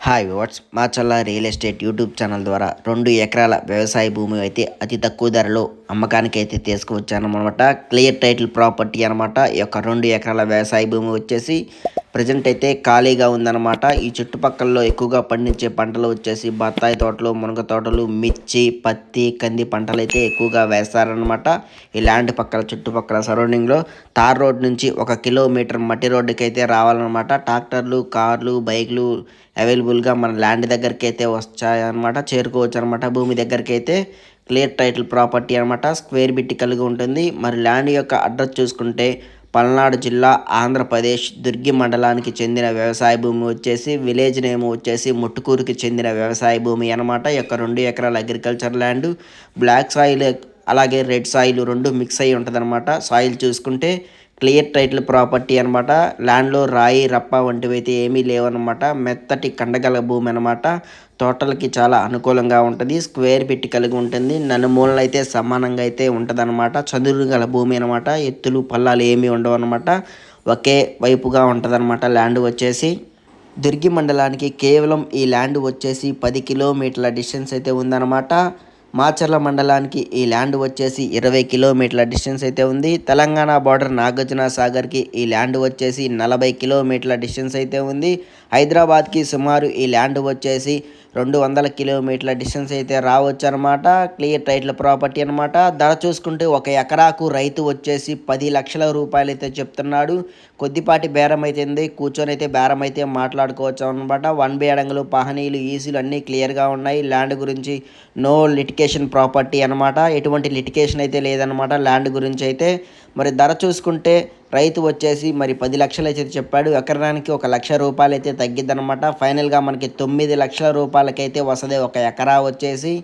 Hi what's Macherla real estate YouTube channel ద్వారా 2 ఎకరాల వ్యవసాయ భూమి అయితే అతి తక్కువ ధరలో అమ్మకానికి అయితే తీసుకువచ్చానమాట. క్లియర్ టైటిల్ ప్రాపర్టీ అనమాట. ఈ యొక్క 2 ఎకరాల వ్యవసాయ భూమి వచ్చేసి ప్రజెంట్ అయితే ఖాళీగా ఉందన్నమాట. ఈ చుట్టుపక్కలలో ఎక్కువగా పండించే పంటలు వచ్చేసి బత్తాయి తోటలు, మునగ తోటలు, మిర్చి, పత్తి, కంది పంటలు అయితే ఎక్కువగా వేస్తారనమాట. ఈ ల్యాండ్ పక్కల చుట్టుపక్కల సరౌండింగ్లో తార్ రోడ్ నుంచి 1 కిలోమీటర్ మట్టి రోడ్డుకి అయితే రావాలన్నమాట. ట్రాక్టర్లు, కార్లు, బైక్లు అవైలబుల్గా మన ల్యాండ్ దగ్గరికి అయితే వచ్చాయన్నమాట, చేరుకోవచ్చు అనమాట. భూమి దగ్గరికి అయితే క్లియర్ టైటిల్ ప్రాపర్టీ అనమాట. స్క్వేర్ బిట్ కలిగి ఉంటుంది. మరి ల్యాండ్ యొక్క అడ్రస్ చూసుకుంటే పల్నాడు జిల్లా, ఆంధ్రప్రదేశ్, దుర్గి మండలానికి చెందిన వ్యవసాయ భూమి వచ్చేసి విలేజ్ నేమ్ వచ్చేసి ముట్టుకూరుకి చెందిన వ్యవసాయ భూమి అనమాట. ఈ యొక్క 2 ఎకరాల అగ్రికల్చర్ ల్యాండ్ బ్లాక్ సాయిల్ అలాగే రెడ్ సాయిల్ రెండు మిక్స్ అయ్యి ఉంటుంది అనమాట. సాయిల్ చూసుకుంటే క్లియర్ టైటిల్ ప్రాపర్టీ అనమాట. ల్యాండ్లో రాయి, రప్ప వంటివి అయితే ఏమీ లేవన్నమాట. మెత్తటి కండగల భూమి అనమాట. తోటలకి చాలా అనుకూలంగా ఉంటుంది. స్క్వేర్ పెట్టి కలిగి ఉంటుంది. నలుమూలలు అయితే సమానంగా అయితే ఉంటుంది అనమాట. చదురు గల భూమి అనమాట. ఎత్తులు పల్లాలు ఏమీ ఉండవు అనమాట. ఒకే వైపుగా ఉంటుంది అనమాట. ల్యాండ్ వచ్చేసి దుర్గి మండలానికి కేవలం ఈ ల్యాండ్ వచ్చేసి 10 కిలోమీటర్ల డిస్టెన్స్ అయితే ఉందన్నమాట. మాచర్ల మండలానికి ఈ ల్యాండ్ వచ్చేసి 20 కిలోమీటర్ల డిస్టెన్స్ అయితే ఉంది. తెలంగాణ బార్డర్ నాగార్జున సాగర్కి ఈ ల్యాండ్ వచ్చేసి 40 కిలోమీటర్ల డిస్టెన్స్ అయితే ఉంది. హైదరాబాద్కి సుమారు ఈ ల్యాండ్ వచ్చేసి 200 కిలోమీటర్ల డిస్టెన్స్ అయితే రావచ్చు అనమాట. క్లియర్ టైటిల్ ప్రాపర్టీ అనమాట. ధర చూసుకుంటే 1 ఎకరాకు రైతు వచ్చేసి 10 లక్షల రూపాయలు అయితే చెప్తున్నాడు. కొద్దిపాటి బేరం అయితే ఉంది. కూర్చొని అయితే బేరం అయితే మాట్లాడుకోవచ్చు అనమాట. 1B అడంగులు, పహనీలు, ఈసీలు అన్నీ క్లియర్గా ఉన్నాయి. ల్యాండ్ గురించి నో లిటికేషన్ ప్రాపర్టీ అనమాట. ఎటువంటి లిటికేషన్ అయితే లేదనమాట ల్యాండ్ గురించి అయితే. మరి ధర చూసుకుంటే రైతు వచ్చేసి మరి 10 లక్షలు అయితే చెప్పాడు. ఎకరానికి 1 లక్ష రూపాయలు అయితే తగ్గిద్దనమాట. ఫైనల్గా మనకి 9 లక్షల రూపాయలకైతే వస్తుంది 1 ఎకరా వచ్చేసి.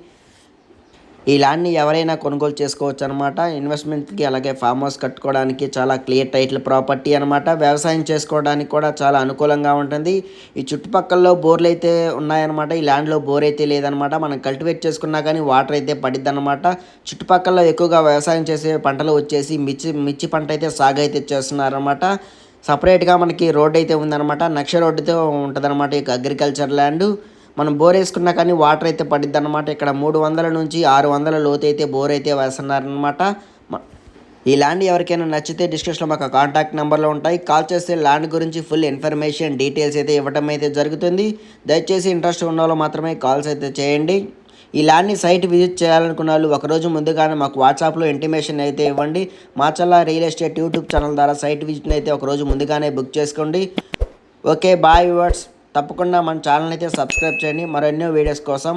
ఈ ల్యాండ్ని ఎవరైనా కొనుగోలు చేసుకోవచ్చు అనమాట. ఇన్వెస్ట్మెంట్కి అలాగే ఫామ్ హౌస్ కట్టుకోవడానికి చాలా క్లియర్ టైటిల్ ప్రాపర్టీ అనమాట. వ్యవసాయం చేసుకోవడానికి కూడా చాలా అనుకూలంగా ఉంటుంది. ఈ చుట్టుపక్కల బోర్లు అయితే ఉన్నాయన్నమాట. ఈ ల్యాండ్లో బోర్ అయితే లేదనమాట. మనం కల్టివేట్ చేసుకున్నా కానీ వాటర్ అయితే పడిద్ది అనమాట. చుట్టుపక్కల ఎక్కువగా వ్యవసాయం చేసే పంటలు వచ్చేసి మిర్చి పంట అయితే సాగు అయితే చేస్తున్నారనమాట. సపరేట్గా మనకి రోడ్ అయితే ఉందన్నమాట. నక్ష రోడ్డుతో ఉంటుంది అనమాట ఈ అగ్రికల్చర్ ల్యాండ్. మనం బోర్ వేసుకున్నా కానీ వాటర్ అయితే పడిద్ది అనమాట. ఇక్కడ 300 నుంచి 600 లోతు అయితే బోర్ అయితే వేస్తున్నారనమాట. ఈ ల్యాండ్ ఎవరికైనా నచ్చితే డిస్క్రిప్షన్లో మాకు కాంటాక్ట్ నెంబర్లో ఉంటాయి. కాల్ చేస్తే ల్యాండ్ గురించి ఫుల్ ఇన్ఫర్మేషన్ డీటెయిల్స్ అయితే ఇవ్వడం అయితే జరుగుతుంది. దయచేసి ఇంట్రెస్ట్ ఉన్న వాళ్ళు మాత్రమే కాల్స్ అయితే చేయండి. ఈ ల్యాండ్ని సైట్ విజిట్ చేయాలనుకున్న వాళ్ళు ఒకరోజు ముందుగానే మాకు వాట్సాప్లో ఇంటిమేషన్ అయితే ఇవ్వండి. Machalla real estate YouTube channel ద్వారా సైట్ విజిట్ని అయితే ఒకరోజు ముందుగానే బుక్ చేసుకోండి. Okay bye viewers. తప్పకుండా మన ఛానల్ అయితే సబ్స్క్రైబ్ చేయండి మరెన్నో వీడియోస్ కోసం.